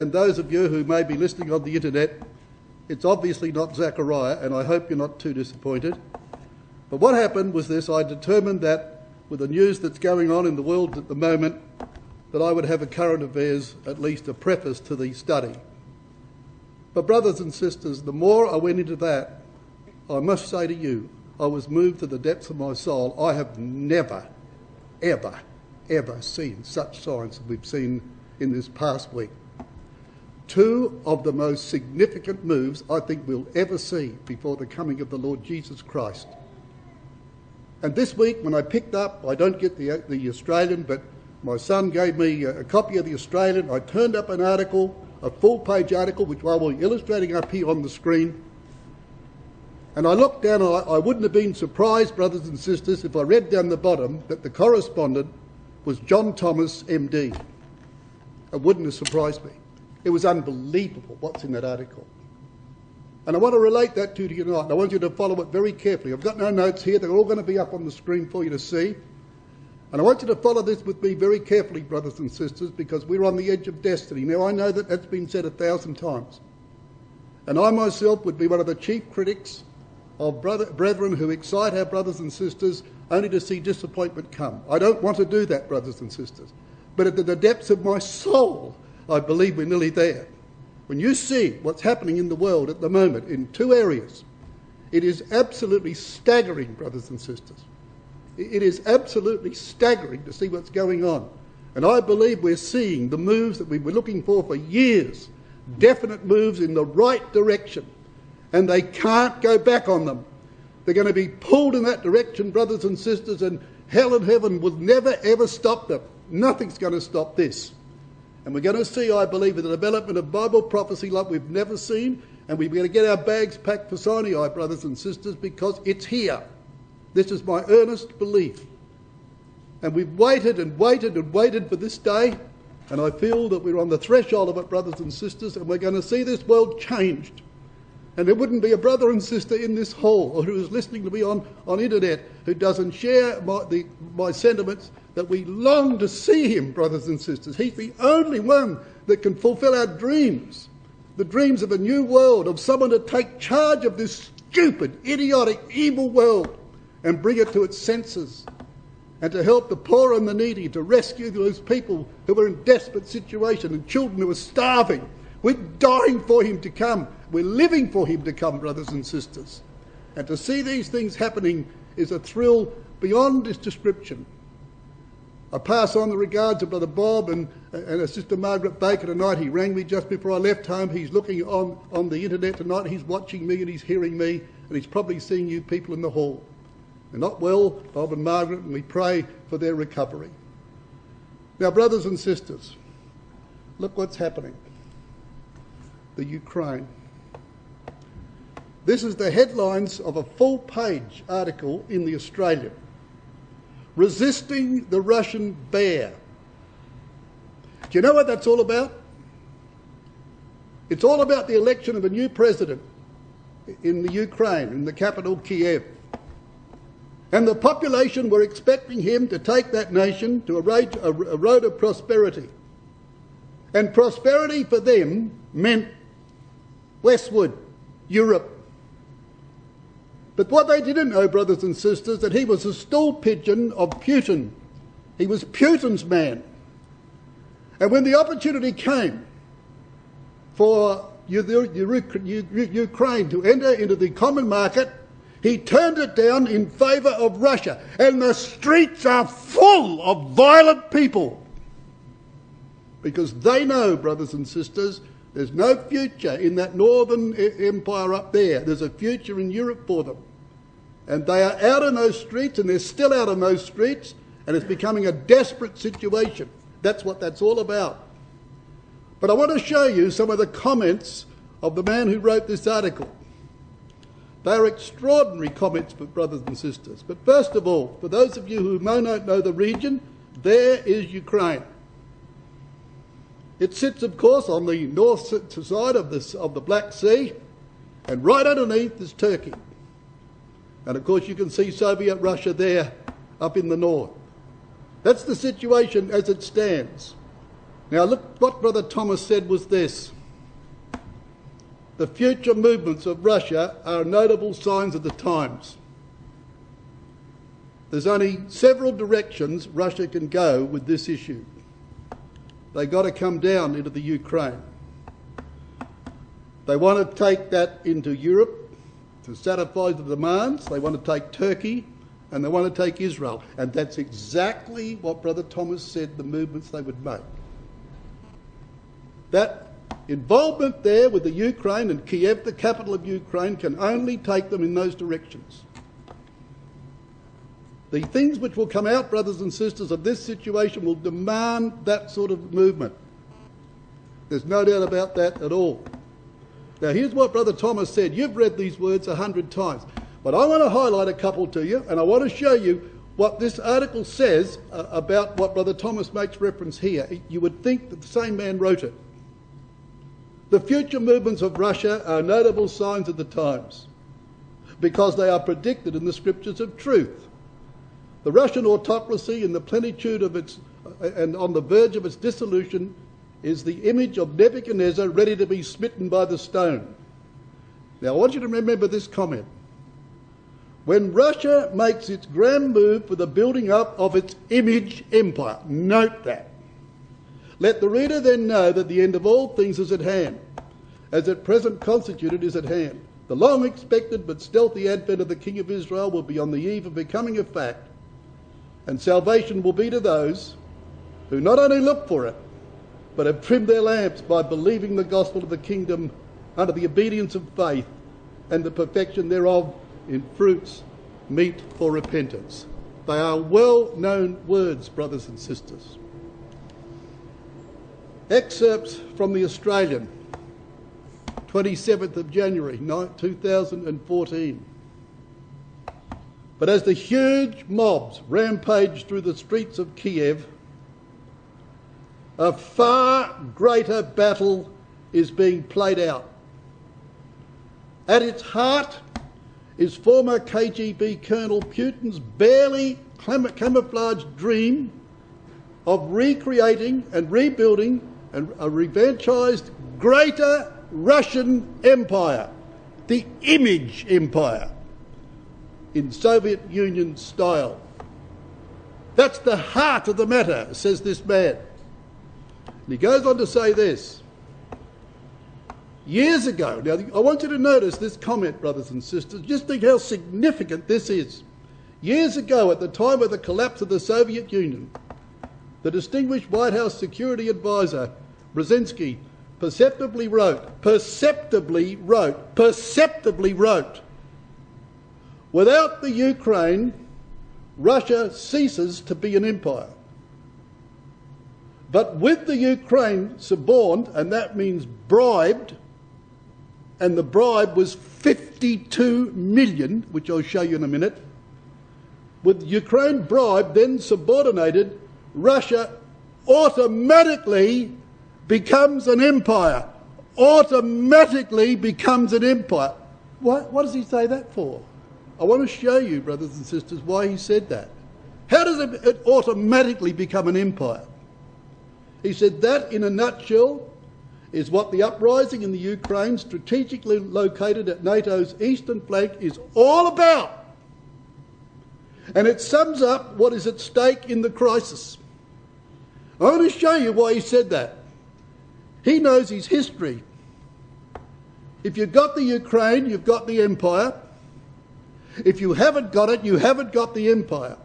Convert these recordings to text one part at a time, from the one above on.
and those of you who may be listening on the internet, it's obviously not Zechariah, and I hope you're not too disappointed. But what happened was this: I determined that with the news that's going on in the world at the moment, that I would have a current affairs, at least a preface to the study. But brothers and sisters, the more I went into that, I must say to you, I was moved to the depths of my soul. I have never, ever, ever seen such signs as we've seen in this past week. Two of the most significant moves I think we'll ever see before the coming of the Lord Jesus Christ. And this week, when I picked up, I don't get the Australian, but my son gave me a copy of the Australian. I turned up an article, a full-page article, which I will be illustrating up here on the screen. And I looked down, and I wouldn't have been surprised, brothers and sisters, if I read down the bottom that the correspondent was John Thomas, MD. It wouldn't have surprised me. It was unbelievable what's in that article. And I want to relate that to you tonight. And I want you to follow it very carefully. I've got no notes here. They're all going to be up on the screen for you to see. And I want you to follow this with me very carefully, brothers and sisters, because we're on the edge of destiny. Now, I know that that's been said 1,000 times. And I myself would be one of the chief critics of brethren who excite our brothers and sisters only to see disappointment come. I don't want to do that, brothers and sisters. But at the depths of my soul, I believe we're nearly there. When you see what's happening in the world at the moment in two areas, it is absolutely staggering, brothers and sisters. It is absolutely staggering to see what's going on. And I believe we're seeing the moves that we were looking for years, definite moves in the right direction. And they can't go back on them. They're going to be pulled in that direction, brothers and sisters, and hell and heaven will never, ever stop them. Nothing's going to stop this. And we're going to see, I believe, the development of Bible prophecy like we've never seen, and we're going to get our bags packed for Sinai, brothers and sisters, because it's here. This is my earnest belief. And we've waited and waited and waited for this day, and I feel that we're on the threshold of it, brothers and sisters, and we're going to see this world changed. And there wouldn't be a brother and sister in this hall or who is listening to me on internet who doesn't share my sentiments that we long to see him, brothers and sisters. He's the only one that can fulfill our dreams, the dreams of a new world, of someone to take charge of this stupid, idiotic, evil world and bring it to its senses, and to help the poor and the needy, to rescue those people who are in desperate situation and children who are starving. We're dying for him to come. We're living for him to come, brothers and sisters. And to see these things happening is a thrill beyond this description. I pass on the regards of Brother Bob and Sister Margaret Baker tonight. He rang me just before I left home. He's looking on the internet tonight. He's watching me and he's hearing me, and he's probably seeing you people in the hall. They're not well, Bob and Margaret, and we pray for their recovery. Now, brothers and sisters, look what's happening. The Ukraine. This is the headlines of a full-page article in the Australian. Resisting the Russian bear. Do you know what that's all about? It's all about the election of a new president in the Ukraine, in the capital Kiev. And the population were expecting him to take that nation to a road of prosperity. And prosperity for them meant westward, Europe. But what they didn't know, brothers and sisters, that he was a stool pigeon of Putin. He was Putin's man. And when the opportunity came for Ukraine to enter into the common market, he turned it down in favour of Russia. And the streets are full of violent people. Because they know, brothers and sisters, there's no future in that northern empire up there. There's a future in Europe for them. And they are out in those streets, and they're still out on those streets, and it's becoming a desperate situation. That's what that's all about. But I want to show you some of the comments of the man who wrote this article. They are extraordinary comments, brothers and sisters. But first of all, for those of you who may not know the region, there is Ukraine. It sits, of course, on the north side of the Black Sea, and right underneath is Turkey. And of course you can see Soviet Russia there up in the north. That's the situation as it stands. Now look, what Brother Thomas said was this: the future movements of Russia are notable signs of the times. There's only several directions Russia can go with this issue. They've got to come down into the Ukraine. They want to take that into Europe to satisfy the demands. They want to take Turkey and they want to take Israel. And that's exactly what Brother Thomas said the movements they would make. That involvement there with the Ukraine and Kiev, the capital of Ukraine, can only take them in those directions. The things which will come out, brothers and sisters, of this situation will demand that sort of movement. There's no doubt about that at all. Now here's what Brother Thomas said. You've read these words 100 times, but I want to highlight a couple to you, and I want to show you what this article says about what Brother Thomas makes reference here. You would think that the same man wrote it. The future movements of Russia are notable signs of the times because they are predicted in the scriptures of truth. The Russian autocracy in the plenitude of its and on the verge of its dissolution is the image of Nebuchadnezzar ready to be smitten by the stone. Now I want you to remember this comment. When Russia makes its grand move for the building up of its image empire, note that. Let the reader then know that the end of all things is at hand, as at present constituted is at hand. The long expected but stealthy advent of the King of Israel will be on the eve of becoming a fact, and salvation will be to those who not only look for it, but have trimmed their lamps by believing the gospel of the kingdom under the obedience of faith and the perfection thereof in fruits meet for repentance. They are well-known words, brothers and sisters. Excerpts from the Australian, 27th of January 2014. But as the huge mobs rampage through the streets of Kiev, a far greater battle is being played out. At its heart is former KGB Colonel Putin's barely camouflaged dream of recreating and rebuilding a revanchised greater Russian empire, the image empire, in Soviet Union style. That's the heart of the matter, says this man. And he goes on to say this. Years ago, now I want you to notice this comment, brothers and sisters, just think how significant this is. Years ago, at the time of the collapse of the Soviet Union, the distinguished White House security advisor, Brzezinski, perceptibly wrote, without the Ukraine, Russia ceases to be an empire. But with the Ukraine suborned, and that means bribed, and the bribe was 52 million, which I'll show you in a minute, with Ukraine bribed, then subordinated, Russia automatically becomes an empire. Automatically becomes an empire. What does he say that for? I want to show you, brothers and sisters, why he said that. How does it automatically become an empire? He said that, in a nutshell, is what the uprising in the Ukraine, strategically located at NATO's eastern flank, is all about. And it sums up what is at stake in the crisis. I want to show you why he said that. He knows his history. If you've got the Ukraine, you've got the empire. If you haven't got it, you haven't got the empire.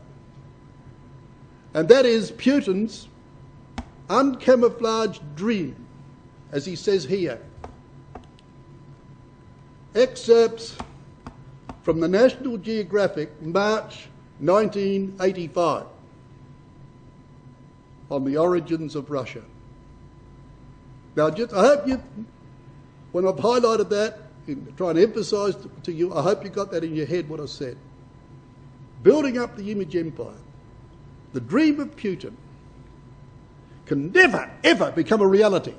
And that is Putin's uncamouflaged dream, as he says here. Excerpts from the National Geographic, March 1985, on the origins of Russia. Now, I hope you, when I've highlighted that, in trying to emphasise to you, I hope you got that in your head, what I said. Building up the image empire, the dream of Putin, can never, ever become a reality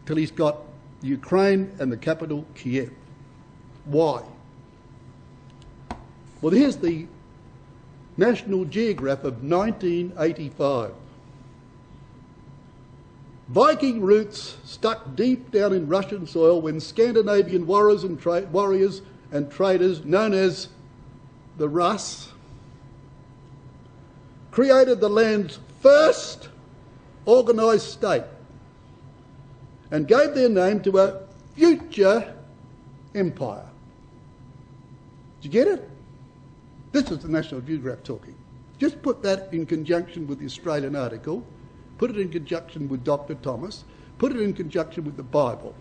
till he's got Ukraine and the capital, Kiev. Why? Well, here's the National Geographic of 1985. Viking roots stuck deep down in Russian soil when Scandinavian warriors and traders, known as the Rus, created the land's first organised state and gave their name to a future empire. Did you get it? This is the National Geographic talking. Just put that in conjunction with the Australian article, put it in conjunction with Dr. Thomas, put it in conjunction with the Bible.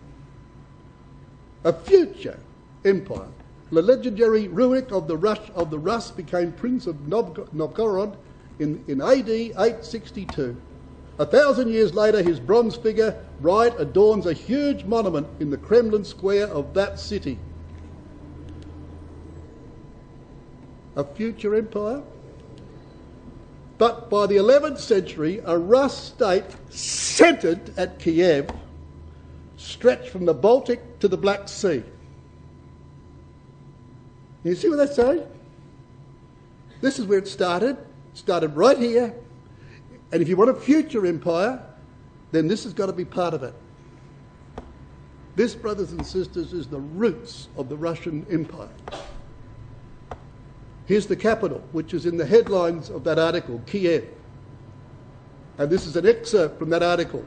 A future empire. The legendary Rurik of the Rus became Prince of Novgorod in AD 862. 1,000 years later, his bronze figure right adorns a huge monument in the Kremlin square of that city. A future empire? But by the 11th century, a Rus state centred at Kiev stretched from the Baltic to the Black Sea. You see what that's saying? This is where it started. It started right here. And if you want a future empire, then this has got to be part of it. This, brothers and sisters, is the roots of the Russian Empire. Here's the capital, which is in the headlines of that article, Kiev. And this is an excerpt from that article.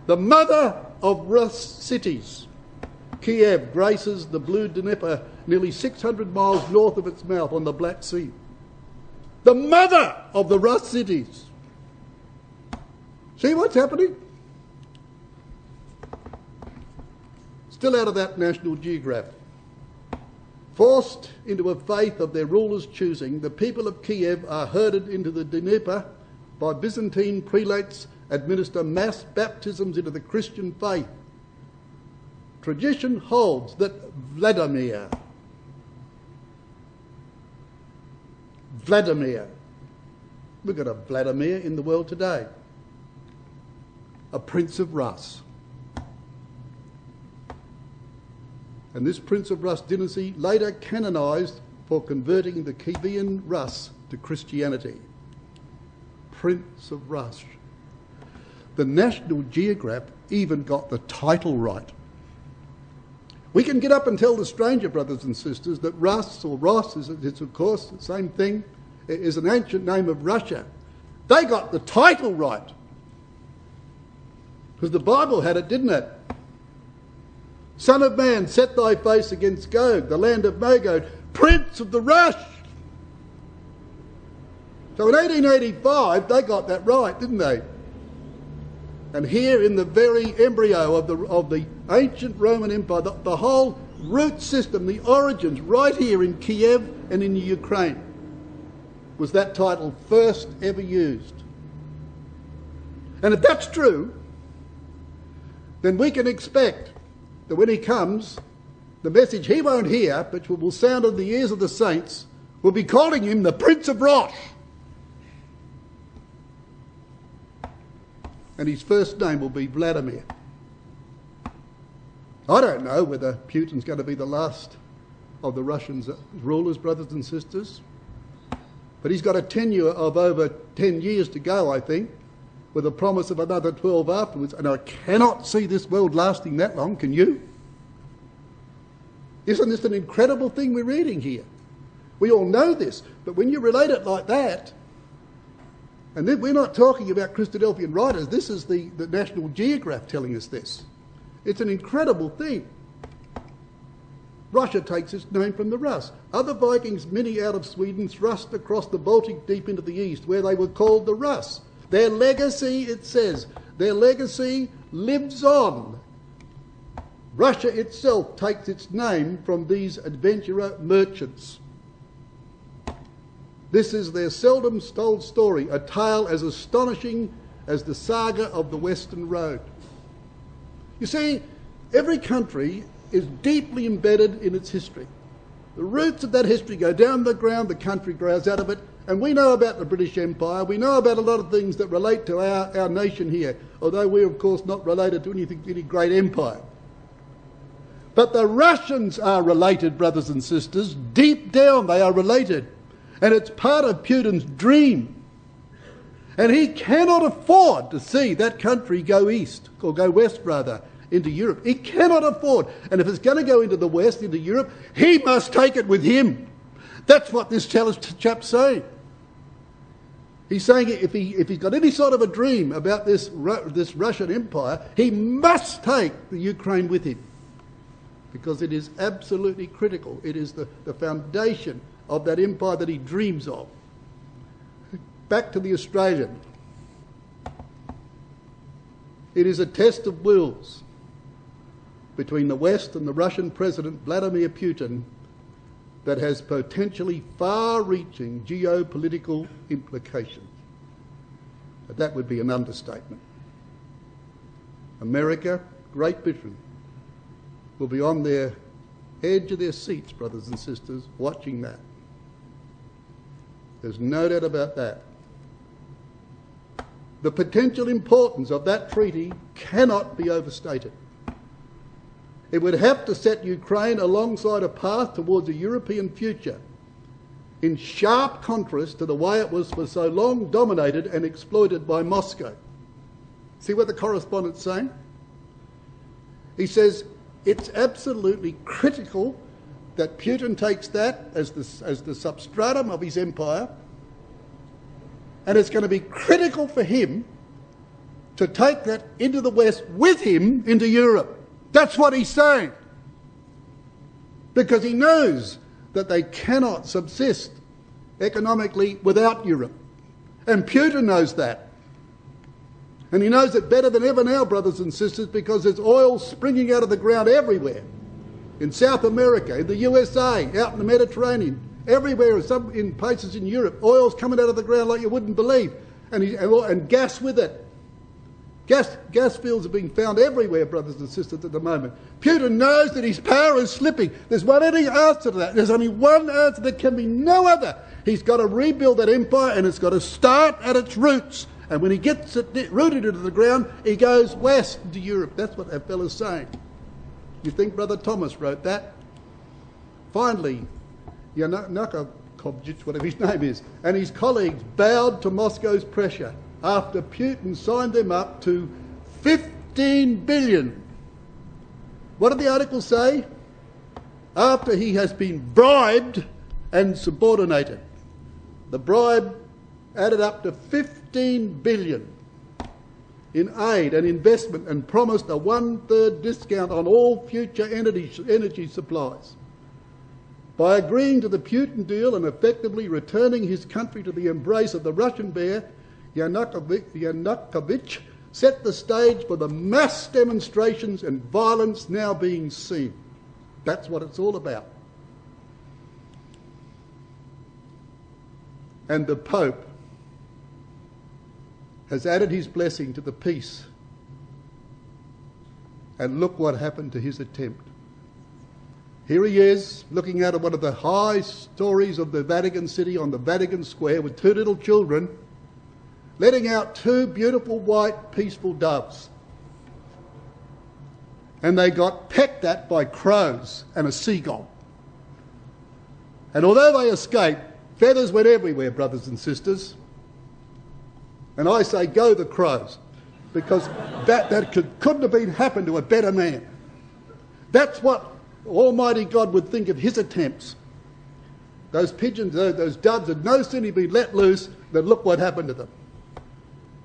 The mother of Rus cities, Kiev, graces the blue Dnieper nearly 600 miles north of its mouth on the Black Sea. The mother of the Rus cities. See what's happening? Still out of that National Geographic. Forced into a faith of their rulers' choosing, the people of Kiev are herded into the Dnieper by Byzantine prelates administer mass baptisms into the Christian faith. Tradition holds that Vladimir, we've got a Vladimir in the world today, a prince of Rus. And this Prince of Rus dynasty later canonised for converting the Kievan Rus to Christianity. Prince of Rus. The National Geographic even got the title right. We can get up and tell the stranger, brothers and sisters, that Rus, or Ros, it's of course the same thing, is an ancient name of Russia. They got the title right. Because the Bible had it, didn't it? Son of man, set thy face against Gog, the land of Magog, prince of the Rus. So in 1885, they got that right, didn't they? And here in the very embryo of the ancient Roman Empire, the whole root system, the origins, right here in Kiev and in Ukraine, was that title first ever used. And if that's true, then we can expect that when he comes, the message he won't hear, which will sound in the ears of the saints, will be calling him the Prince of Rus. And his first name will be Vladimir. I don't know whether Putin's going to be the last of the Russian rulers, brothers and sisters. But he's got a tenure of over 10 years to go, I think, with a promise of another 12 afterwards. And I cannot see this world lasting that long, can you? Isn't this an incredible thing we're reading here? We all know this, but when you relate it like that, and then we're not talking about Christadelphian writers, this is the National Geographic telling us this. It's an incredible thing. Russia takes its name from the Rus. Other Vikings, many out of Sweden, thrust across the Baltic deep into the east, where they were called the Rus. Their legacy, it says, their legacy lives on. Russia itself takes its name from these adventurer merchants. This is their seldom told story, a tale as astonishing as the saga of the Western Road. You see, every country is deeply embedded in its history. The roots of that history go down the ground, the country grows out of it, and we know about the British Empire, we know about a lot of things that relate to our nation here, although we're of course not related to any great empire. But the Russians are related, brothers and sisters. Deep down they are related. And it's part of Putin's dream. And he cannot afford to see that country go east, or go west rather, into Europe. He cannot afford. And if it's going to go into the west, into Europe, he must take it with him. That's what this chap's saying. He's saying if he's got any sort of a dream about this Russian Empire, he must take the Ukraine with him. Because it is absolutely critical. It is the foundation of that empire that he dreams of. Back to the Australian. It is a test of wills between the West and the Russian President Vladimir Putin that has potentially far-reaching geopolitical implications. But that would be an understatement. America, Great Britain, will be on their edge of their seats, brothers and sisters, watching that. There's no doubt about that. The potential importance of that treaty cannot be overstated. It would have to set Ukraine alongside a path towards a European future, in sharp contrast to the way it was for so long dominated and exploited by Moscow. See what the correspondent's saying? He says it's absolutely critical that Putin takes that as the substratum of his empire, and it's going to be critical for him to take that into the West with him into Europe. That's what he's saying. Because he knows that they cannot subsist economically without Europe. And Putin knows that. And he knows it better than ever now, brothers and sisters, because there's oil springing out of the ground everywhere. In South America, in the USA, out in the Mediterranean, everywhere, in places in Europe, oil's coming out of the ground like you wouldn't believe. And gas with it. Gas fields are being found everywhere, brothers and sisters, at the moment. Putin knows that his power is slipping. There's one answer to that. There's only one answer. There can be no other. He's got to rebuild that empire, and it's got to start at its roots. And when he gets it rooted into the ground, he goes west to Europe. That's what that fellow's saying. You think Brother Thomas wrote that? Finally, Yanukovych, whatever his name is, and his colleagues bowed to Moscow's pressure after Putin signed them up to 15 billion. What did the article say? After he has been bribed and subordinated. The bribe added up to 15 billion in aid and investment, and promised a 1/3 discount on all future energy supplies. By agreeing to the Putin deal and effectively returning his country to the embrace of the Russian bear, Yanukovych set the stage for the mass demonstrations and violence now being seen. That's what it's all about. And the Pope has added his blessing to the peace. And look what happened to his attempt. Here he is, looking out of one of the high stories of the Vatican City on the Vatican Square with two little children, letting out two beautiful white peaceful doves. And they got pecked at by crows and a seagull. And although they escaped, feathers went everywhere, brothers and sisters. And I say, go the crows, because that couldn't have happened to a better man. That's what Almighty God would think of his attempts. Those pigeons, those doves had no sooner been let loose than look what happened to them.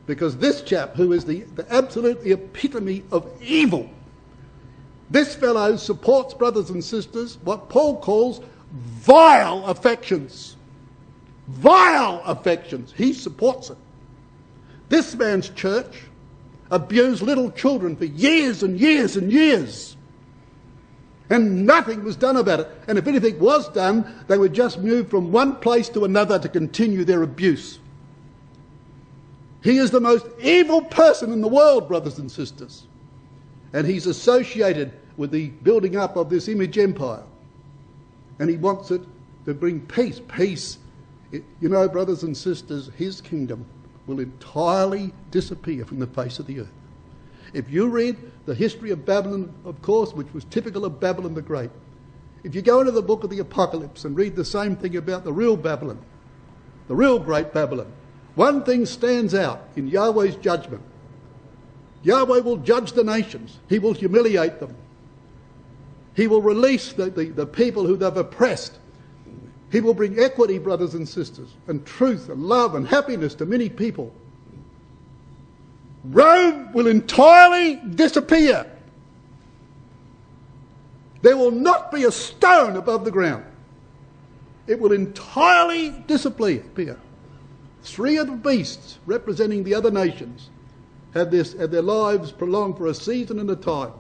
Because this chap, who is the absolute epitome of evil, this fellow supports, brothers and sisters, what Paul calls vile affections. Vile affections. He supports it. This man's church abused little children for years and years and years. And nothing was done about it. And if anything was done, they would just move from one place to another to continue their abuse. He is the most evil person in the world, brothers and sisters. And he's associated with the building up of this image empire. And he wants it to bring peace. Peace. You know, brothers and sisters, his kingdom will entirely disappear from the face of the earth. If you read the history of Babylon, of course, which was typical of Babylon the Great, if you go into the book of the Apocalypse and read the same thing about the real Babylon, the real great Babylon, One thing stands out in Yahweh's judgment. Yahweh will judge the nations. He will humiliate them. He will release the people who they've oppressed. He will bring equity, brothers and sisters, and truth and love and happiness to many people. Rome will entirely disappear. There will not be a stone above the ground. It will entirely disappear. 3 of the beasts representing the other nations have their lives prolonged for a season and a time.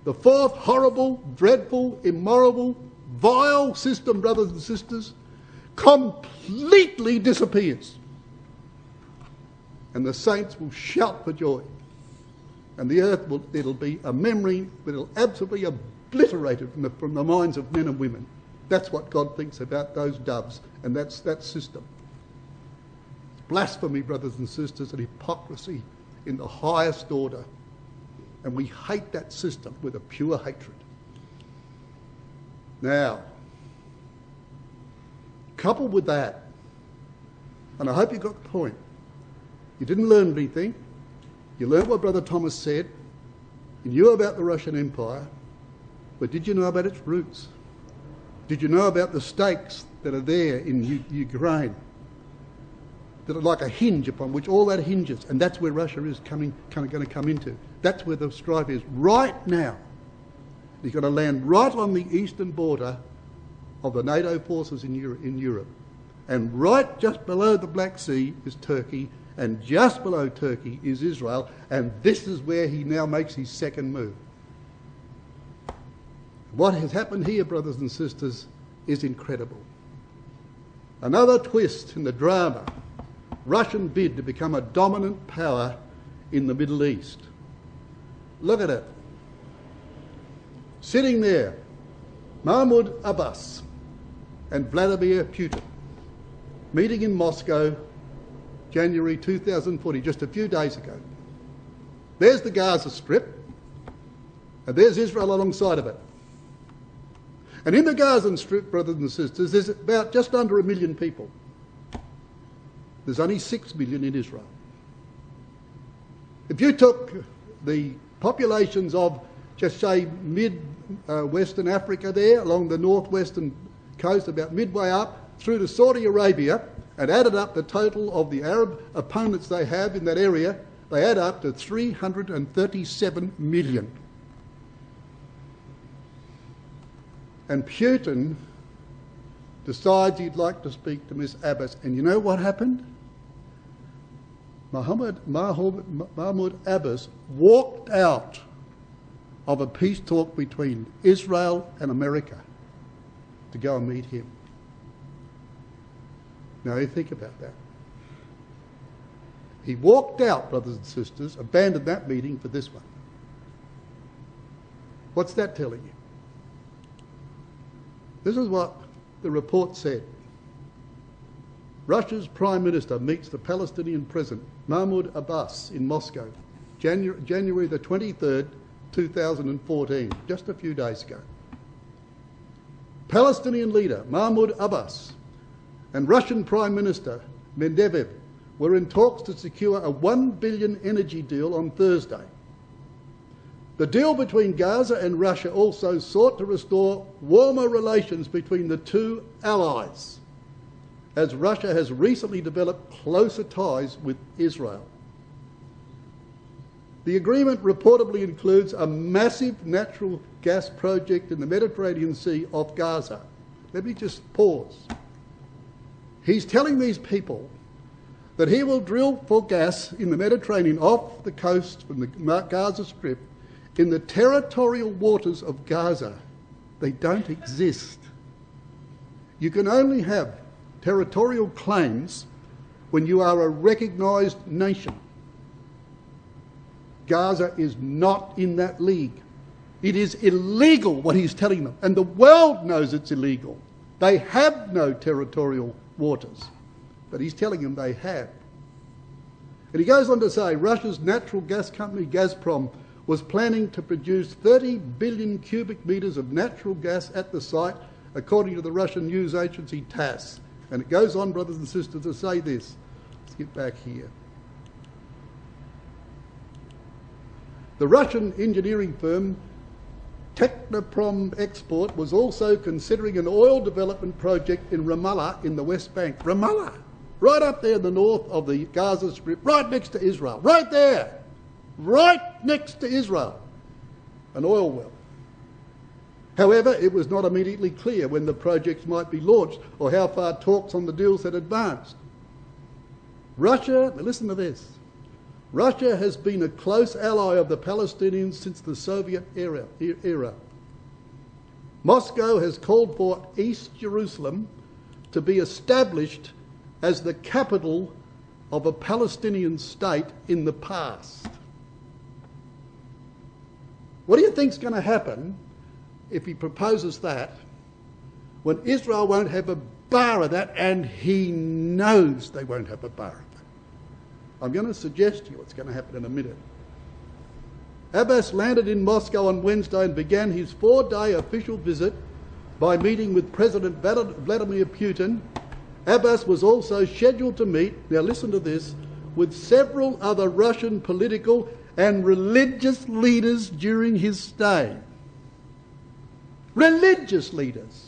The 4th horrible, dreadful, immoral, vile system, brothers and sisters, completely disappears. And the saints will shout for joy. And the earth it'll be a memory, but it'll absolutely obliterated from the minds of men and women. That's what God thinks about those doves, and that's that system. Blasphemy, brothers and sisters, and hypocrisy in the highest order. And we hate that system with a pure hatred. Now, coupled with that, and I hope you got the point, you didn't learn anything. You learned what Brother Thomas said. You knew about the Russian Empire, but did you know about its roots? Did you know about the stakes that are there in Ukraine? That are like a hinge upon which all that hinges, and that's where Russia is going to come into. That's where the strife is right now. He's going to land right on the eastern border of the NATO forces in Europe. And right just below the Black Sea is Turkey, and just below Turkey is Israel, and this is where he now makes his second move. What has happened here, brothers and sisters, is incredible. Another twist in the drama. Russian bid to become a dominant power in the Middle East. Look at it. Sitting there, Mahmoud Abbas and Vladimir Putin, meeting in Moscow, January 2040, just a few days ago. There's the Gaza Strip, and there's Israel alongside of it. And in the Gaza Strip, brothers and sisters, there's about just under 1 million people. There's only 6 million in Israel. If you took the populations of, just say, mid-Western Africa there, along the northwestern coast, about midway up, through to Saudi Arabia, and added up the total of the Arab opponents they have in that area, they add up to 337 million. And Putin decides he'd like to speak to Miss Abbas. And you know what happened? Mahmoud Abbas walked out of a peace talk between Israel and America to go and meet him. Now you think about that. He walked out, brothers and sisters, abandoned that meeting for this one. What's that telling you? This is what the report said. Russia's Prime Minister meets the Palestinian President Mahmoud Abbas in Moscow, January the 23rd, 2014, just a few days ago. Palestinian leader Mahmoud Abbas and Russian Prime Minister Medvedev were in talks to secure a $1 billion energy deal on Thursday. The deal between Gaza and Russia also sought to restore warmer relations between the two allies, as Russia has recently developed closer ties with Israel. The agreement reportedly includes a massive natural gas project in the Mediterranean Sea off Gaza. Let me just pause. He's telling these people that he will drill for gas in the Mediterranean off the coast from the Gaza Strip in the territorial waters of Gaza. They don't exist. You can only have territorial claims when you are a recognised nation. Gaza is not in that league. It is illegal what he's telling them, and the world knows it's illegal. They have no territorial waters, but he's telling them they have. And he goes on to say Russia's natural gas company Gazprom was planning to produce 30 billion cubic metres of natural gas at the site, according to the Russian news agency TASS. And it goes on, brothers and sisters, to say this. Let's get back here. The Russian engineering firm Technoprom Export was also considering an oil development project in Ramallah in the West Bank. Ramallah, right up there in the north of the Gaza Strip, right next to Israel, right there, right next to Israel, an oil well. However, it was not immediately clear when the projects might be launched or how far talks on the deals had advanced. Russia, listen to this, Russia has been a close ally of the Palestinians since the Soviet era. Moscow has called for East Jerusalem to be established as the capital of a Palestinian state in the past. What do you think's going to happen if he proposes that when Israel won't have a bar of that, and he knows they won't have a bar of it? I'm going to suggest to you what's going to happen in a minute. Abbas landed in Moscow on Wednesday and began his 4-day official visit by meeting with President Vladimir Putin. Abbas was also scheduled to meet, now listen to this, with several other Russian political and religious leaders during his stay. Religious leaders.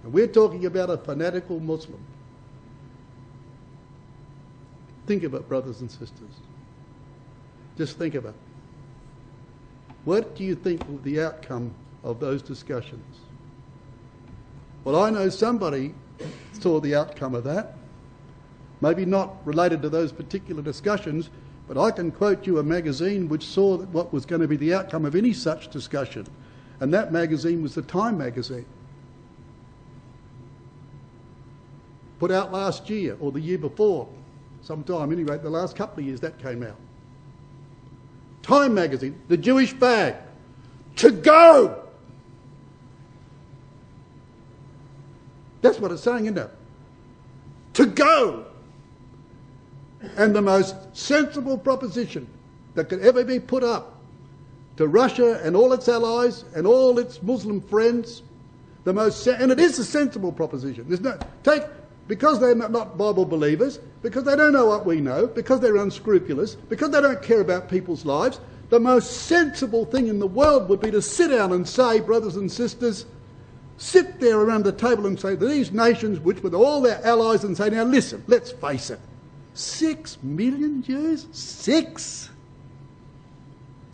We're talking about a fanatical Muslim. Think of it, brothers and sisters. Just think of it. What do you think will be the outcome of those discussions? Well, I know somebody saw the outcome of that. Maybe not related to those particular discussions, but I can quote you a magazine which saw what was going to be the outcome of any such discussion. And that magazine was the Time magazine. Put out last year, or the year before. Sometime, anyway, the last couple of years that came out. Time magazine, the Jewish flag, to go! That's what it's saying, isn't it? To go! And the most sensible proposition that could ever be put up to Russia and all its allies and all its Muslim friends, and it is a sensible proposition. There's no, because they're not Bible believers, because they don't know what we know, because they're unscrupulous, because they don't care about people's lives, the most sensible thing in the world would be to sit down and say, brothers and sisters, sit there around the table and say to these nations, which were all their allies, and say, now listen, let's face it, 6 million Jews? 6?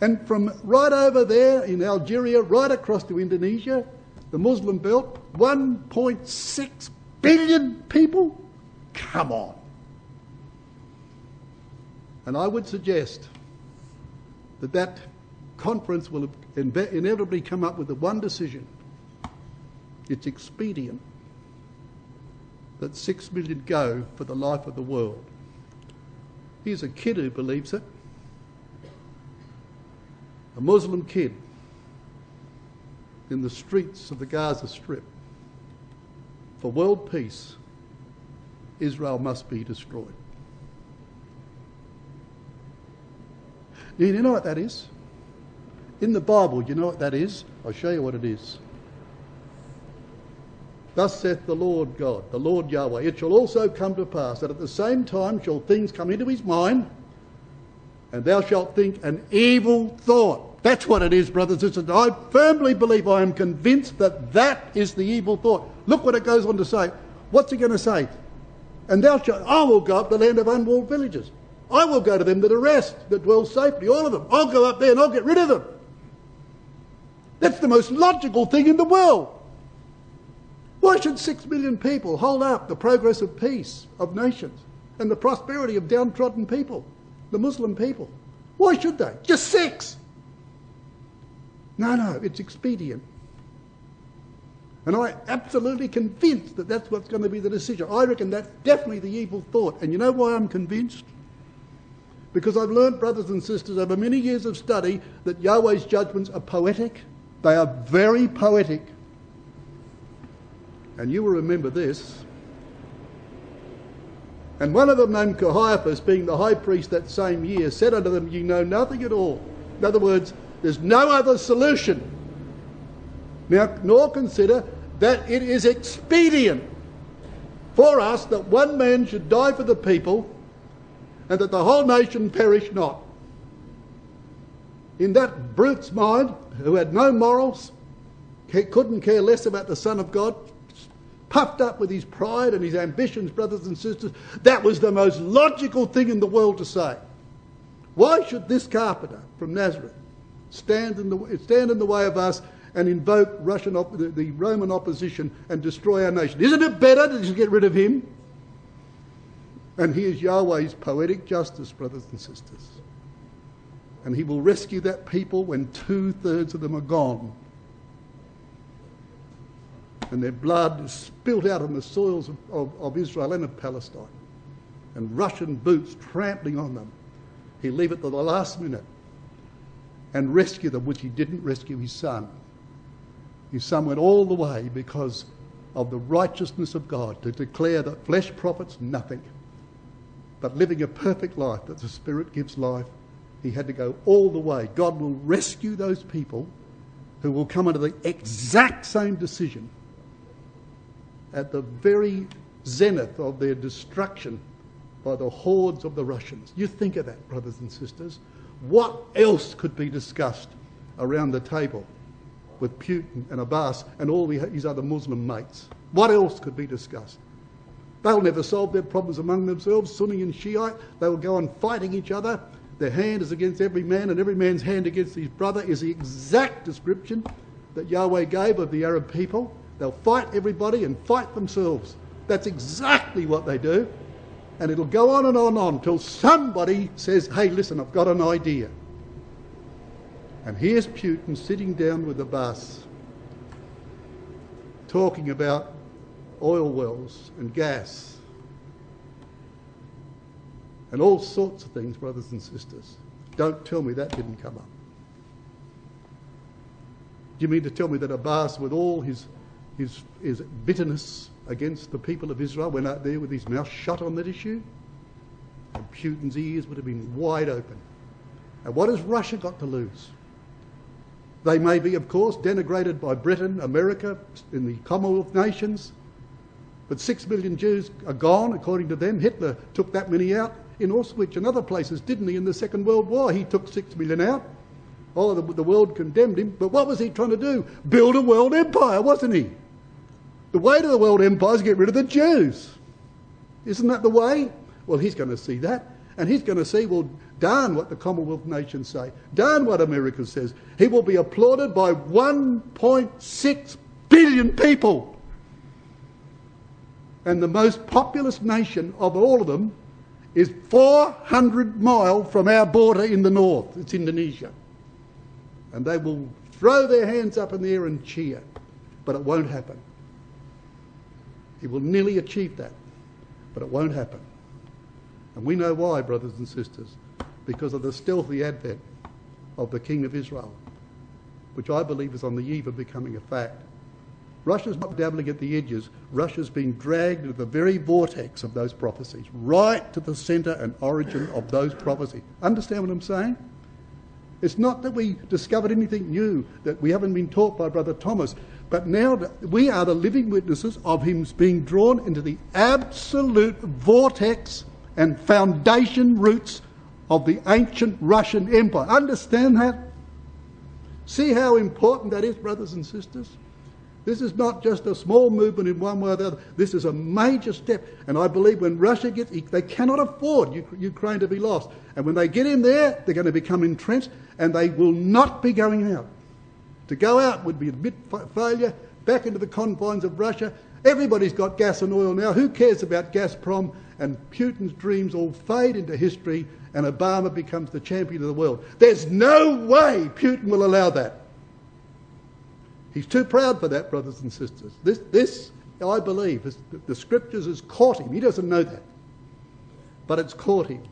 And from right over there in Algeria, right across to Indonesia, the Muslim belt, 1.6 billion people? Come on. And I would suggest that that conference will inevitably come up with the one decision. It's expedient that 6 million go for the life of the world. Here's a kid who believes it. A Muslim kid in the streets of the Gaza Strip. For world peace, Israel must be destroyed. You know what that is? In the Bible, you know what that is? I'll show you what it is. Thus saith the Lord God, the Lord Yahweh, it shall also come to pass that at the same time shall things come into his mind, and thou shalt think an evil thought. That's what it is, brothers and sisters. I firmly believe, I am convinced that that is the evil thought. Look what it goes on to say. What's he going to say? And thou shalt, I will go up the land of unwalled villages. I will go to them that are rest, that dwell safely, all of them. I'll go up there and I'll get rid of them. That's the most logical thing in the world. Why should 6 million people hold up the progress of peace of nations and the prosperity of downtrodden people, the Muslim people? Why should they? Just 6. No, it's expedient. And I'm absolutely convinced that that's what's going to be the decision. I reckon that's definitely the evil thought. And you know why I'm convinced? Because I've learned, brothers and sisters, over many years of study, that Yahweh's judgments are poetic. They are very poetic. And you will remember this. And one of them, named Caiaphas, being the high priest that same year, said unto them, ye know nothing at all. In other words, there's no other solution. Now, nor consider that it is expedient for us that one man should die for the people, and that the whole nation perish not. In that brute's mind, who had no morals, couldn't care less about the Son of God, puffed up with his pride and his ambitions, brothers and sisters, that was the most logical thing in the world to say. Why should this carpenter from Nazareth stand in the way of us and invoke the Roman opposition and destroy our nation? Isn't it better to just get rid of him? And here's Yahweh's poetic justice, brothers and sisters. And he will rescue that people when 2/3 of them are gone. And their blood is spilt out on the soils of Israel and of Palestine. And Russian boots trampling on them. He'll leave it to the last minute and rescue them, which he didn't rescue his son. His son went all the way because of the righteousness of God to declare that flesh profits nothing. But living a perfect life that the Spirit gives life, he had to go all the way. God will rescue those people who will come under the exact same decision at the very zenith of their destruction by the hordes of the Russians. You think of that, brothers and sisters. What else could be discussed around the table with Putin and Abbas and all his other Muslim mates? What else could be discussed? They'll never solve their problems among themselves, Sunni and Shiite. They will go on fighting each other. Their hand is against every man and every man's hand against his brother is the exact description that Yahweh gave of the Arab people. They'll fight everybody and fight themselves. That's exactly what they do. And it'll go on and on and on till somebody says, hey, listen, I've got an idea. And here's Putin sitting down with Abbas, talking about oil wells and gas and all sorts of things, brothers and sisters. Don't tell me that didn't come up. Do you mean to tell me that Abbas, with all his bitterness against the people of Israel, went out there with his mouth shut on that issue? And Putin's ears would have been wide open. And what has Russia got to lose? They may be, of course, denigrated by Britain, America, in the Commonwealth nations, but 6 million Jews are gone, according to them. Hitler took that many out in Auschwitz and other places, didn't he, in the Second World War? He took 6 million out. Oh, the world condemned him, but what was he trying to do? Build a world empire, wasn't he? The way to the world empire is to get rid of the Jews. Isn't that the way? Well, he's going to see that. And he's going to see, well, darn what the Commonwealth nations say. Darn what America says. He will be applauded by 1.6 billion people. And the most populous nation of all of them is 400 miles from our border in the north. It's Indonesia. And they will throw their hands up in the air and cheer. But it won't happen. He will nearly achieve that. But it won't happen. And we know why, brothers and sisters. Because of the stealthy advent of the King of Israel, which I believe is on the eve of becoming a fact. Russia's not dabbling at the edges. Russia's being dragged into the very vortex of those prophecies, right to the centre and origin of those prophecies. Understand what I'm saying? It's not that we discovered anything new, that we haven't been taught by Brother Thomas, but now we are the living witnesses of him being drawn into the absolute vortex and foundation roots of the ancient Russian Empire. Understand that? See how important that is, brothers and sisters? This is not just a small movement in one way or the other. This is a major step. And I believe when Russia gets... They cannot afford Ukraine to be lost. And when they get in there, they're going to become entrenched and they will not be going out. To go out would be a bit failure, back into the confines of Russia. Everybody's got gas and oil now. Who cares about Gazprom? And Putin's dreams all fade into history and Obama becomes the champion of the world. There's no way Putin will allow that. He's too proud for that, brothers and sisters. This I believe, the scriptures has caught him. He doesn't know that. But it's caught him.